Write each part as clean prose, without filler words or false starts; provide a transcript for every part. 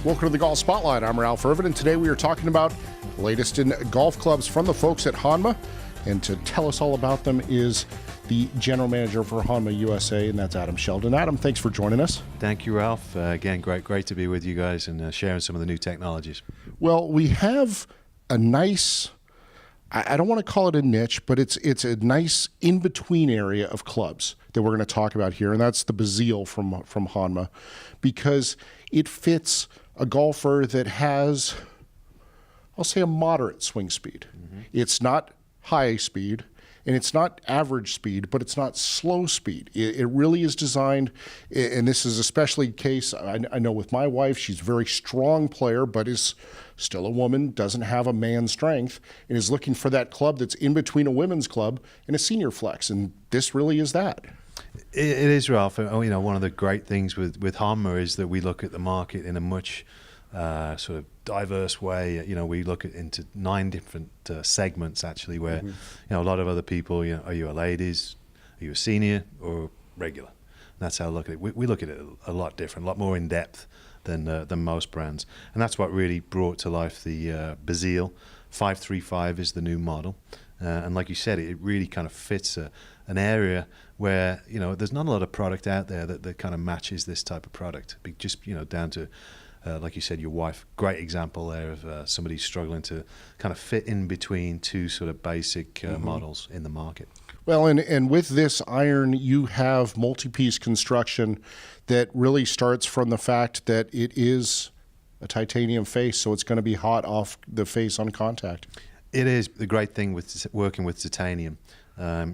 Welcome to the Golf Spotlight. I'm Ralph Irvin, and today we are talking about the latest in golf clubs from the folks at Honma. And to tell us all about them is the general manager for Honma USA, and that's Adam Sheldon. Adam, thanks for joining us. Thank you, Ralph. Again, great to be with you guys and sharing some of the new technologies. Well, we have a nice, I don't want to call it a niche, but it's a nice in-between area of clubs that we're going to talk about here, and that's the BeZeal from Honma, because it fits a golfer that has, I'll say, a moderate swing speed. Mm-hmm. It's not high speed, and it's not average speed, but it's not slow speed. It really is designed, and this is especially the case, I know with my wife, she's a very strong player, but is still a woman, doesn't have a man's strength, and is looking for that club that's in between a women's club and a senior flex, and this really is that. It is, Ralph. You know, one of the great things with Honma is that we look at the market in a much sort of diverse way. You know, we look into 9 different segments actually, where you know, a lot of other people, you know, are you a ladies, are you a senior, or regular? And that's how I look at it. We look at it a lot different, a lot more in depth than most brands, and that's what really brought to life the BeZeal 535 is the new model, and like you said, it really kind of fits an area where, you know, there's not a lot of product out there that kind of matches this type of product. Just, you know, down to like you said, your wife, great example there of somebody struggling to kind of fit in between two sort of basic models in the market. Well, and with this iron, you have multi-piece construction that really starts from the fact that it is a titanium face, so it's going to be hot off the face on contact. It is. The great thing with working with titanium,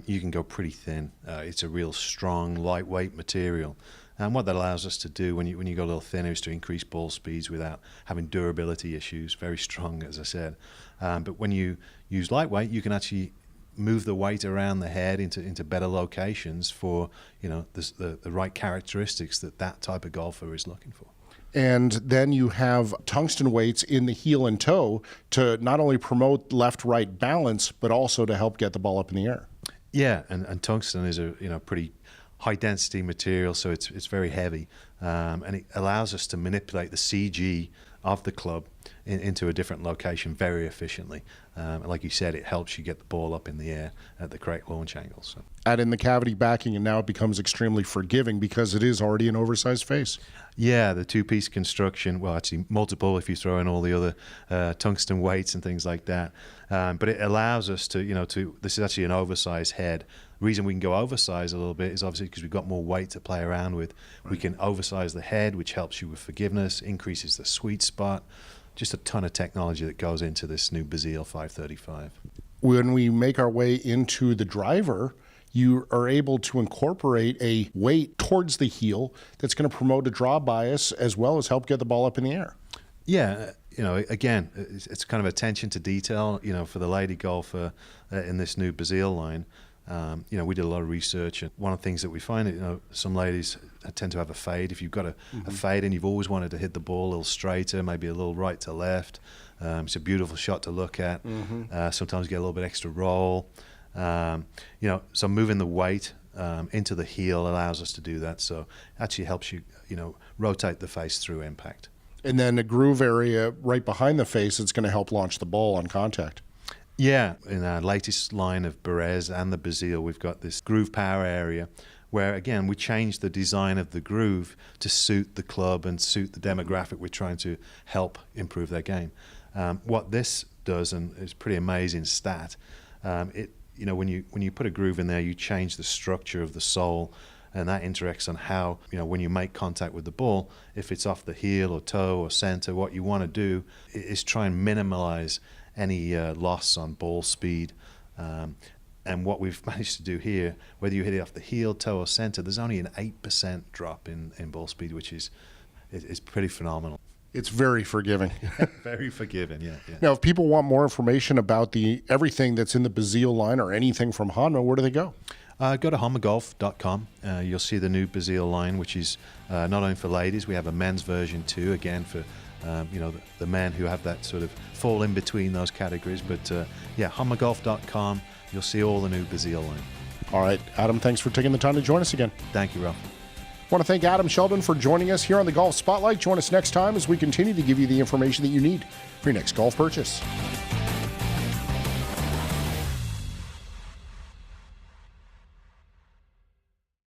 you can go pretty thin. It's a real strong, lightweight material. And what that allows us to do when you go a little thinner is to increase ball speeds without having durability issues. Very strong, as I said. But when you use lightweight, you can actually move the weight around the head into better locations for, you know, the right characteristics that type of golfer is looking for. And then you have tungsten weights in the heel and toe to not only promote left-right balance, but also to help get the ball up in the air. Yeah, and tungsten is a, you know, pretty high density material, so it's very heavy, and it allows us to manipulate the CG of the club into a different location very efficiently. Like you said, it helps you get the ball up in the air at the correct launch angles. So. Add in the cavity backing, and now it becomes extremely forgiving because it is already an oversized face. Yeah, the two-piece construction, well, actually multiple if you throw in all the other tungsten weights and things like that. But it allows us to, you know, this is actually an oversized head. The reason we can go oversized a little bit is obviously because we've got more weight to play around with. Right. We can oversize the head, which helps you with forgiveness, increases the sweet spot. Just a ton of technology that goes into this new BeZeal 535. When we make our way into the driver, you are able to incorporate a weight towards the heel that's going to promote a draw bias as well as help get the ball up in the air. Yeah, you know, again, it's kind of attention to detail, you know, for the lady golfer in this new BeZeal line. You know, we did a lot of research, and one of the things that we find, you know, some ladies tend to have a fade. If you've got a fade and you've always wanted to hit the ball a little straighter, maybe a little right to left, it's a beautiful shot to look at. Sometimes you get a little bit extra roll. You know, so moving the weight into the heel allows us to do that. So it actually helps you, you know, rotate the face through impact. And then the groove area right behind the face, it's going to help launch the ball on contact. Yeah, in our latest line of Berets and the BeZeal, we've got this groove power area where, again, we changed the design of the groove to suit the club and suit the demographic we're trying to help improve their game. What this does, and it's a pretty amazing stat, you know, when you put a groove in there, you change the structure of the sole, and that interacts on how, you know, when you make contact with the ball, if it's off the heel or toe or center, what you want to do is try and minimize any loss on ball speed. And what we've managed to do here, whether you hit it off the heel, toe, or center, there's only an 8% drop in ball speed, which is pretty phenomenal. It's very forgiving. Very forgiving, yeah. Now, if people want more information about everything that's in the BeZeal line or anything from Honma, where do they go? Go to honmagolf.com. You'll see the new BeZeal line, which is not only for ladies. We have a men's version too, again for you know, the men who have that sort of fall in between those categories. But yeah, honmagolf.com. You'll see all the new BeZeal line. All right, Adam, thanks for taking the time to join us again. Thank you, Ralph. Want to thank Adam Sheldon for joining us here on the Golf Spotlight. Join us next time as we continue to give you the information that you need for your next golf purchase.